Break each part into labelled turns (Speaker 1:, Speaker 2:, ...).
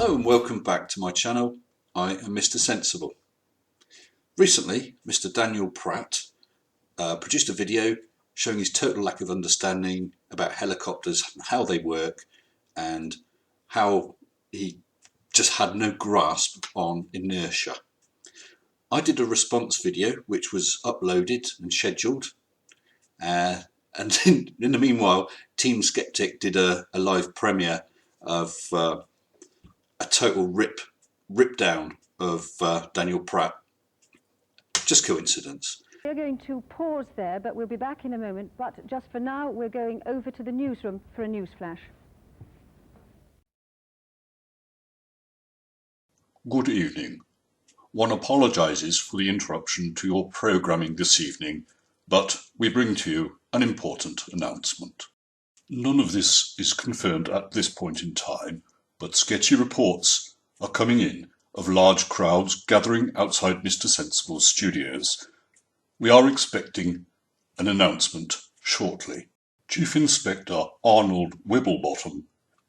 Speaker 1: Hello and welcome back to my channel. I am Mr. Sensible. Recently, Mr. Daniel Pratt produced a video showing his total lack of understanding about helicopters, how they work, and how he just had no grasp on inertia. I did a response video which was uploaded and scheduled, and in the meanwhile Team Skeptic did a live premiere of a total rip down of Daniel Pratt. Just coincidence.
Speaker 2: We're going to pause there, but we'll be back in a moment. But just for now, we're going over to the newsroom for a news flash.
Speaker 3: Good evening. One apologises for the interruption to your programming this evening, but we bring to you an important announcement. None of this is confirmed at this point in time, but sketchy reports are coming in of large crowds gathering outside Mr. Sensible's studios. We are expecting an announcement shortly. Chief Inspector Arnold Wibblebottom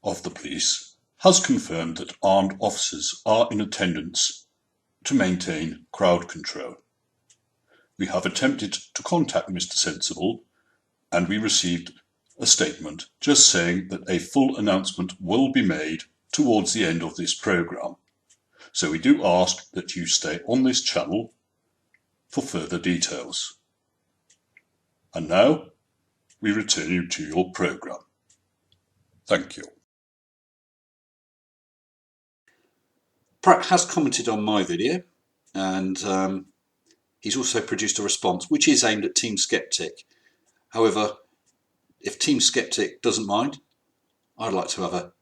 Speaker 3: of the police has confirmed that armed officers are in attendance to maintain crowd control. We have attempted to contact Mr. Sensible, and we received a statement just saying that a full announcement will be made towards the end of this programme. So we do ask that you stay on this channel for further details. And now we return you to your programme. Thank you.
Speaker 1: Pratt has commented on my video, and he's also produced a response which is aimed at Team Skeptic. However, if Team Skeptic doesn't mind, I'd like to have a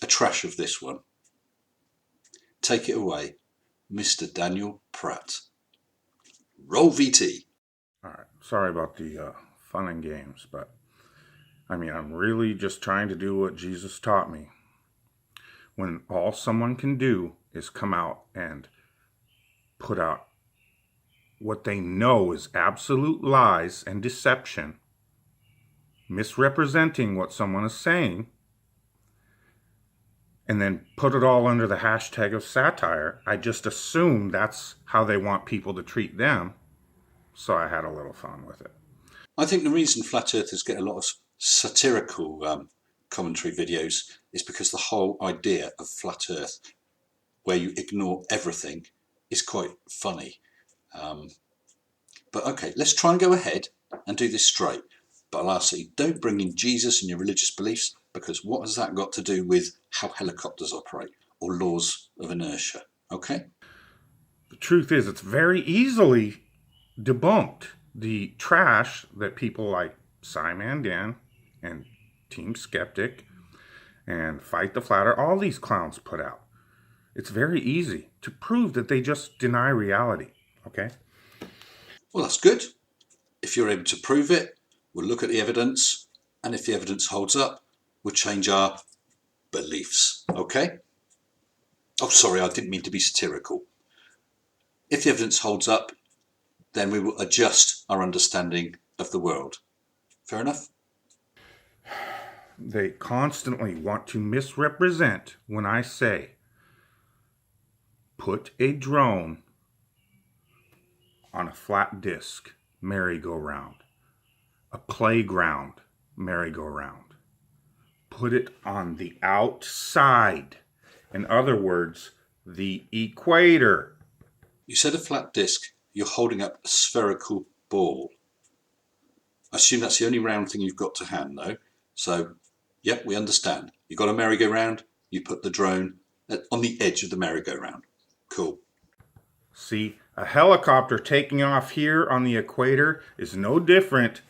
Speaker 1: trash of this one. Take it away, Mr. Daniel Pratt. Roll VT.
Speaker 4: All right, sorry about the fun and games, but I mean, I'm really just trying to do what Jesus taught me. When all someone can do is come out and put out what they know is absolute lies and deception, misrepresenting what someone is saying, and then put it all under the hashtag of satire, I just assume that's how they want people to treat them. So I had a little fun with it.
Speaker 1: I think the reason Flat Earthers get a lot of satirical commentary videos is because the whole idea of Flat Earth, where you ignore everything, is quite funny. But okay, let's try and go ahead and do this straight. But I'll ask that you don't bring in Jesus and your religious beliefs, because what has that got to do with how helicopters operate or laws of inertia? Okay?
Speaker 4: The truth is, it's very easily debunked. The trash that people like Simon Dan and Team Skeptic and Fight the Flat Earth, all these clowns put out. It's very easy to prove that they just deny reality. Okay?
Speaker 1: Well, that's good. If you're able to prove it, we'll look at the evidence, and if the evidence holds up, we'll change our beliefs. Okay? Oh, sorry, I didn't mean to be satirical. If the evidence holds up, then we will adjust our understanding of the world. Fair enough?
Speaker 4: They constantly want to misrepresent when I say, put a drone on a flat disc merry-go-round, a playground merry-go-round. Put it on the outside. In other words, the equator.
Speaker 1: You said a flat disc. You're holding up a spherical ball. I assume that's the only round thing you've got to hand, though. So, yep, we understand. You've got a merry-go-round. You put the drone on the edge of the merry-go-round. Cool.
Speaker 4: See, a helicopter taking off here on the equator is no different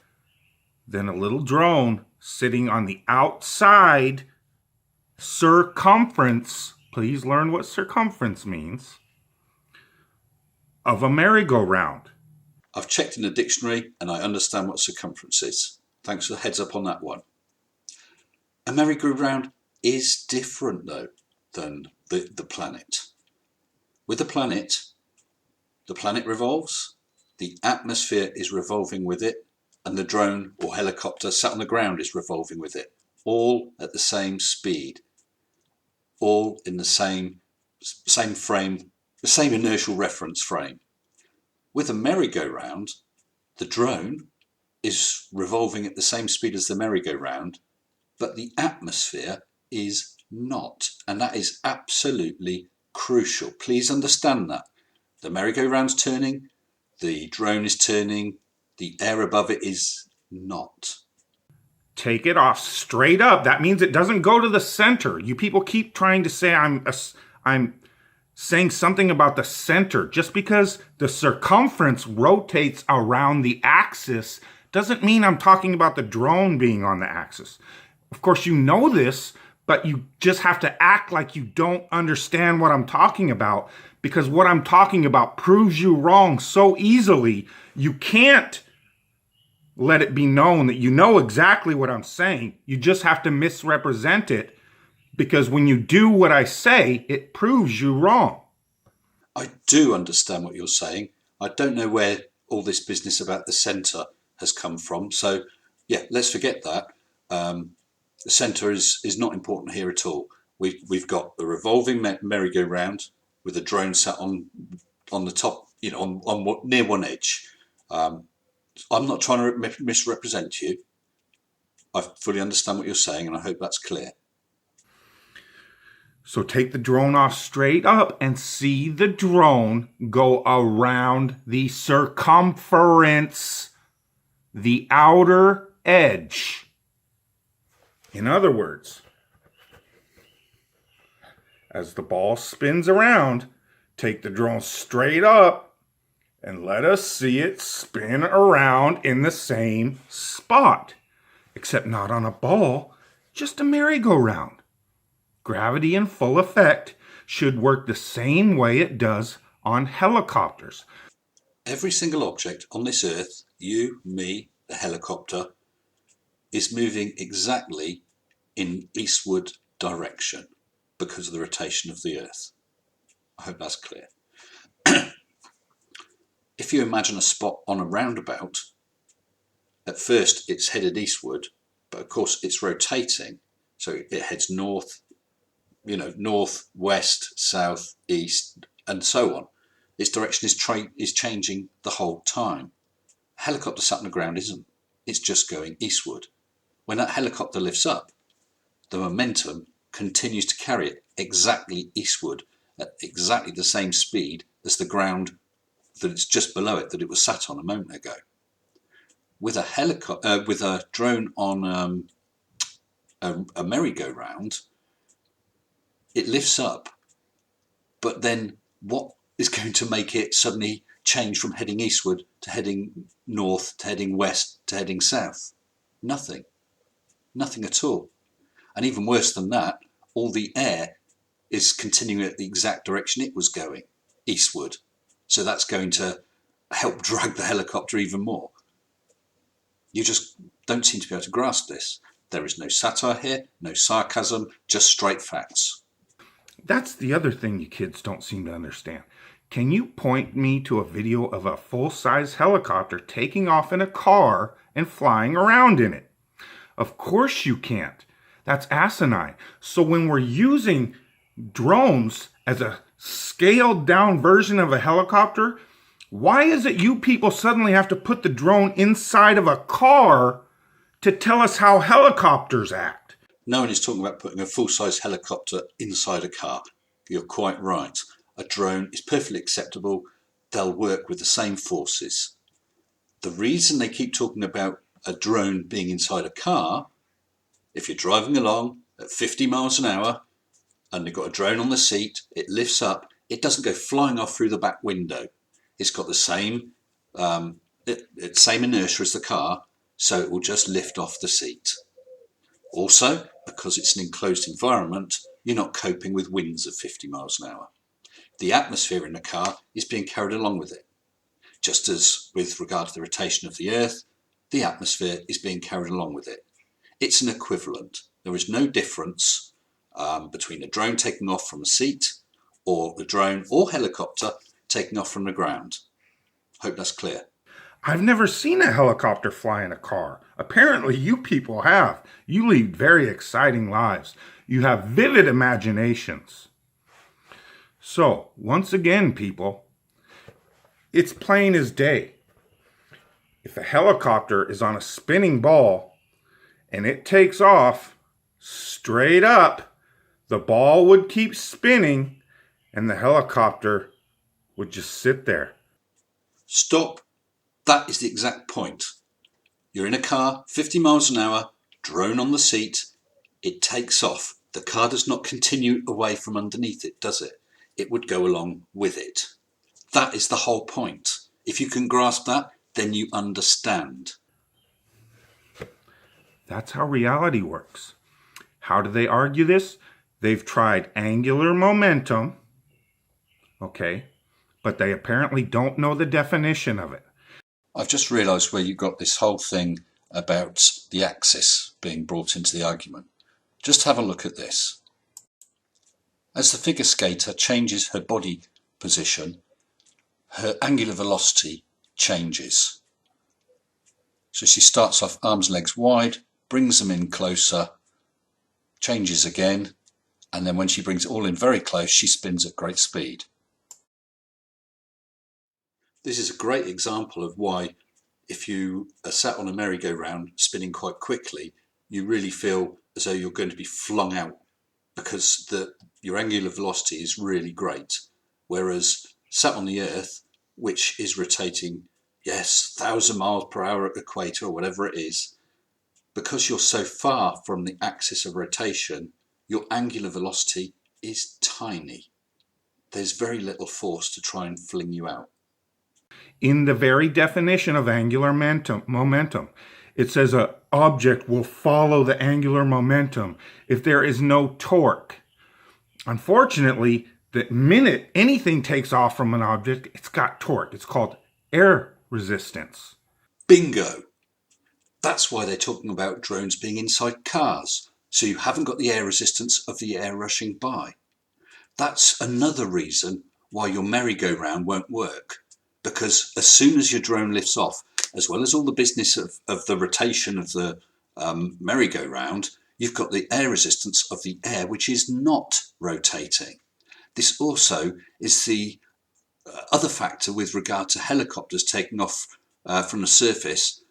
Speaker 4: than a little drone sitting on the outside circumference. Please learn what circumference means. Of a merry-go-round.
Speaker 1: I've checked in the dictionary and I understand what circumference is. Thanks for the heads up on that one. A merry-go-round is different, though, than the planet. With the planet revolves, the atmosphere is revolving with it, and the drone or helicopter sat on the ground is revolving with it, all at the same speed. all in the same frame, the same inertial reference frame. With a merry-go-round, the drone is revolving at the same speed as the merry-go-round, but the atmosphere is not, and that is absolutely crucial. Please understand that. The merry-go-round's turning, the drone is turning, the air above it is not.
Speaker 4: Take it off straight up. That means it doesn't go to the center. You people keep trying to say I'm saying something about the center. Just because the circumference rotates around the axis doesn't mean I'm talking about the drone being on the axis. Of course, you know this, but you just have to act like you don't understand what I'm talking about, because what I'm talking about proves you wrong so easily. You can't let it be known that you know exactly what I'm saying. You just have to misrepresent it, because when you do what I say, it proves you wrong.
Speaker 1: I do understand what you're saying. I don't know where all this business about the centre has come from. So, yeah, let's forget that. The centre is not important here at all. We've got a revolving merry-go-round with a drone sat on the top, on near one edge. I'm not trying to misrepresent you. I fully understand what you're saying, and I hope that's clear.
Speaker 4: So take the drone off straight up and see the drone go around the circumference, the outer edge. In other words, as the ball spins around, take the drone straight up and let us see it spin around in the same spot, except not on a ball, just a merry-go-round. Gravity in full effect should work the same way it does on helicopters.
Speaker 1: Every single object on this earth, you, me, the helicopter, is moving exactly in eastward direction because of the rotation of the earth. I hope that's clear. If you imagine a spot on a roundabout, at first it's headed eastward, but of course it's rotating, so it heads north, north, west, south, east, and so on. Its direction is changing the whole time. A helicopter sat on the ground isn't. It's just going eastward. When that helicopter lifts up, the momentum continues to carry it exactly eastward at exactly the same speed as the ground that it's just below it that it was sat on a moment ago. With a drone on a merry-go-round, it lifts up, but then what is going to make it suddenly change from heading eastward to heading north to heading west to heading south? Nothing at all. And even worse than that, all the air is continuing at the exact direction it was going, eastward. So that's going to help drag the helicopter even more. You just don't seem to be able to grasp this. There is no satire here, no sarcasm, just straight facts.
Speaker 4: That's the other thing you kids don't seem to understand. Can you point me to a video of a full-size helicopter taking off in a car and flying around in it? Of course you can't. That's asinine. So when we're using drones as a scaled down version of a helicopter, why is it you people suddenly have to put the drone inside of a car to tell us how helicopters act?
Speaker 1: No one is talking about putting a full-size helicopter inside a car. You're quite right. A drone is perfectly acceptable. They'll work with the same forces. The reason they keep talking about a drone being inside a car, if you're driving along at 50 miles an hour and you've got a drone on the seat, it lifts up, it doesn't go flying off through the back window. It's got the same inertia as the car, so it will just lift off the seat. Also, because it's an enclosed environment, you're not coping with winds of 50 miles an hour. The atmosphere in the car is being carried along with it. Just as with regard to the rotation of the Earth, the atmosphere is being carried along with it. It's an equivalent. There is no difference between a drone taking off from a seat or a drone or helicopter taking off from the ground. Hope that's clear.
Speaker 4: I've never seen a helicopter fly in a car. Apparently you people have. You lead very exciting lives. You have vivid imaginations. So, once again, people, it's plain as day. If a helicopter is on a spinning ball and it takes off straight up, the ball would keep spinning and the helicopter would just sit there.
Speaker 1: Stop. That is the exact point. You're in a car, 50 miles an hour, drone on the seat. It takes off. The car does not continue away from underneath it, does it? It would go along with it. That is the whole point. If you can grasp that, then you understand.
Speaker 4: That's how reality works. How do they argue this? They've tried angular momentum, okay, but they apparently don't know the definition of it.
Speaker 1: I've just realised where you got this whole thing about the axis being brought into the argument. Just have a look at this. As the figure skater changes her body position, her angular velocity changes. So she starts off arms and legs wide, brings them in closer, changes again, and then when she brings it all in very close, she spins at great speed. This is a great example of why, if you are sat on a merry-go-round spinning quite quickly, you really feel as though you're going to be flung out because your angular velocity is really great. Whereas sat on the Earth, which is rotating, yes, 1,000 miles per hour at the equator or whatever it is, because you're so far from the axis of rotation, your angular velocity is tiny. There's very little force to try and fling you out.
Speaker 4: In the very definition of angular momentum, it says an object will follow the angular momentum if there is no torque. Unfortunately, the minute anything takes off from an object, it's got torque. It's called air resistance.
Speaker 1: Bingo! That's why they're talking about drones being inside cars, so you haven't got the air resistance of the air rushing by. That's another reason why your merry-go-round won't work, because as soon as your drone lifts off, as well as all the business of the rotation of the merry-go-round, you've got the air resistance of the air which is not rotating. This also is the other factor with regard to helicopters taking off from the surface.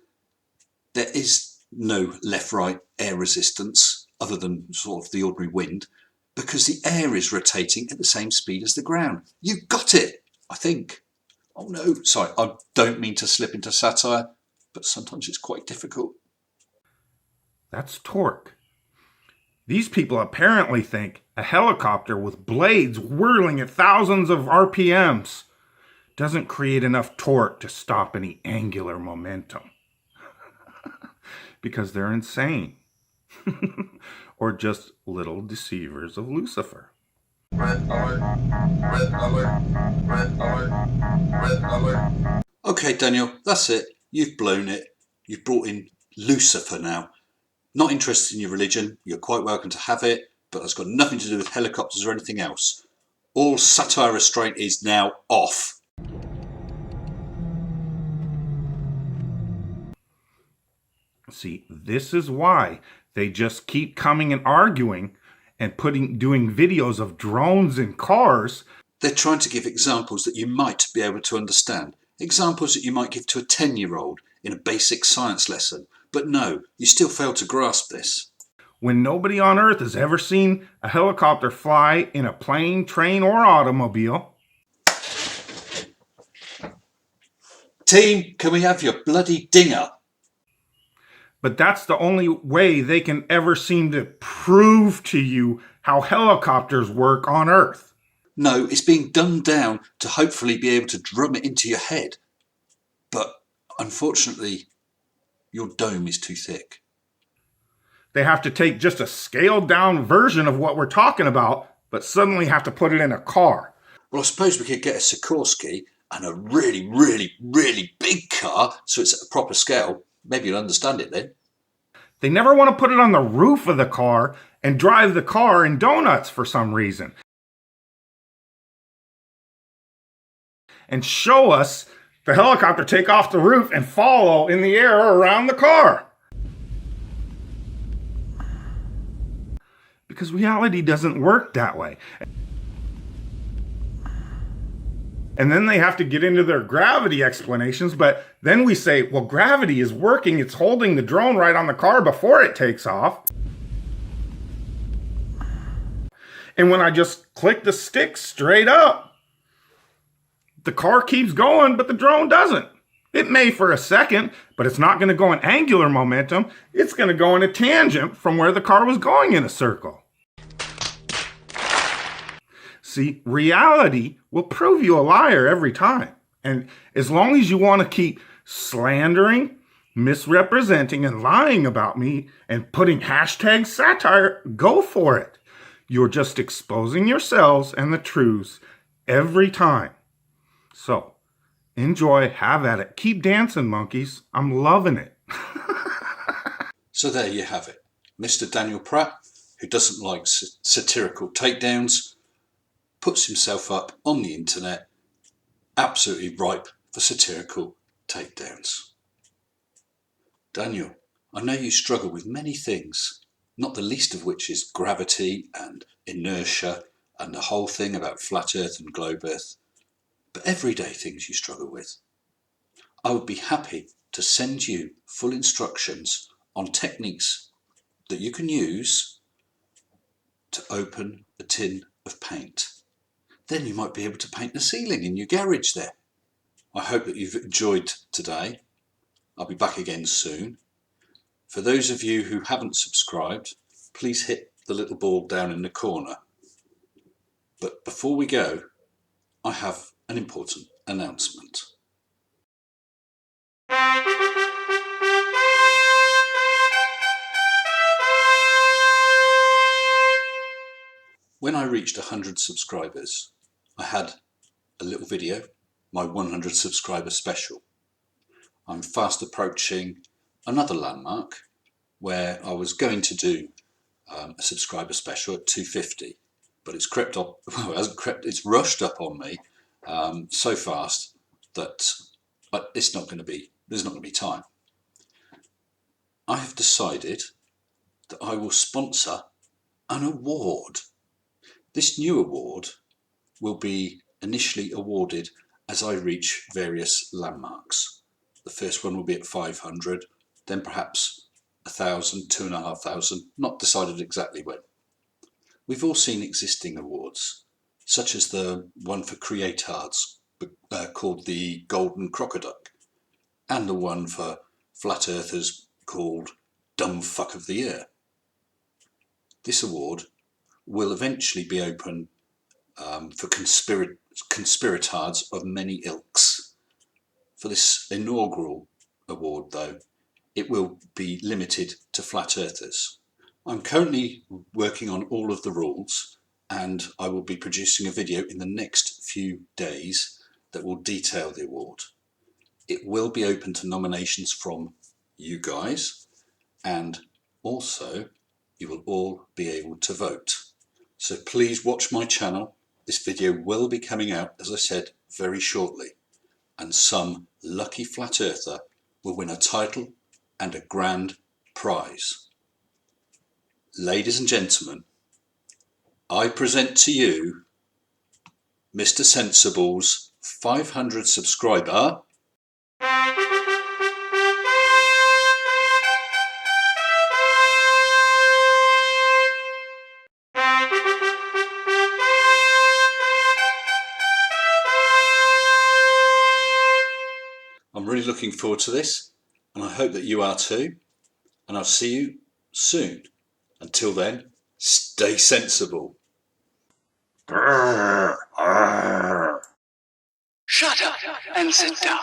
Speaker 1: There is no left-right air resistance other than sort of the ordinary wind, because the air is rotating at the same speed as the ground. You got it, I think. Oh no, sorry, I don't mean to slip into satire, but sometimes it's quite difficult.
Speaker 4: That's torque. These people apparently think a helicopter with blades whirling at thousands of RPMs doesn't create enough torque to stop any angular momentum. Because they're insane. Or just little deceivers of Lucifer.
Speaker 5: Red alert, red alert, red alert, red alert.
Speaker 1: Okay, Daniel, that's it. You've blown it. You've brought in Lucifer now. Not interested in your religion. You're quite welcome to have it, but that's got nothing to do with helicopters or anything else. All satire restraint is now off.
Speaker 4: See, this is why they just keep coming and arguing and doing videos of drones in cars.
Speaker 1: They're trying to give examples that you might be able to understand. Examples that you might give to a 10-year-old in a basic science lesson. But no, you still fail to grasp this.
Speaker 4: When nobody on Earth has ever seen a helicopter fly in a plane, train, or automobile.
Speaker 1: Team, can we have your bloody dinger?
Speaker 4: But that's the only way they can ever seem to prove to you how helicopters work on Earth.
Speaker 1: No, it's being dumbed down to hopefully be able to drum it into your head. But unfortunately, your dome is too thick.
Speaker 4: They have to take just a scaled down version of what we're talking about, but suddenly have to put it in a car.
Speaker 1: Well, I suppose we could get a Sikorsky and a really, really, really big car, so it's at a proper scale. Maybe you'll understand it then.
Speaker 4: They never want to put it on the roof of the car and drive the car in donuts for some reason. And show us the helicopter take off the roof and follow in the air around the car. Because reality doesn't work that way. And then they have to get into their gravity explanations, but then we say, well, gravity is working. It's holding the drone right on the car before it takes off. And when I just click the stick straight up, the car keeps going, but the drone doesn't. It may for a second, but it's not going to go in angular momentum. It's going to go in a tangent from where the car was going in a circle. See, reality will prove you a liar every time. And as long as you want to keep slandering, misrepresenting, and lying about me and putting hashtag satire, go for it. You're just exposing yourselves and the truths every time. So, enjoy, have at it. Keep dancing, monkeys. I'm loving it.
Speaker 1: So there you have it. Mr. Daniel Pratt, who doesn't like satirical takedowns, puts himself up on the internet, absolutely ripe for satirical takedowns. Daniel, I know you struggle with many things, not the least of which is gravity and inertia and the whole thing about flat earth and globe earth, but everyday things you struggle with. I would be happy to send you full instructions on techniques that you can use to open a tin of paint. Then you might be able to paint the ceiling in your garage there. I hope that you've enjoyed today. I'll be back again soon. For those of you who haven't subscribed, please hit the little ball down in the corner. But before we go, I have an important announcement. When I reached 100 subscribers, I had a little video, my 100 subscriber special. I'm fast approaching another landmark where I was going to do a subscriber special at 250, but it's crept up, well, it hasn't crept, it's rushed up on me so fast that there's not going to be time. I have decided that I will sponsor an award. This new award will be initially awarded as I reach various landmarks. The first one will be at 500, then perhaps 1,000, 2,500, not decided exactly when. We've all seen existing awards, such as the one for creatards called the Golden Crocoduck, and the one for flat earthers called Dumb Fuck of the Year. This award will eventually be open for conspiratards of many ilks. For this inaugural award, though, it will be limited to flat earthers. I'm currently working on all of the rules, and I will be producing a video in the next few days that will detail the award. It will be open to nominations from you guys, and also you will all be able to vote. So please watch my channel. This video will be coming out, as I said, very shortly, and some lucky flat earther will win a title and a grand prize. Ladies and gentlemen, I present to you Mr. Sensible's 500 subscriber I'm really looking forward to this, and I hope that you are too, and I'll see you soon. Until then, stay sensible.
Speaker 6: Shut up and sit down.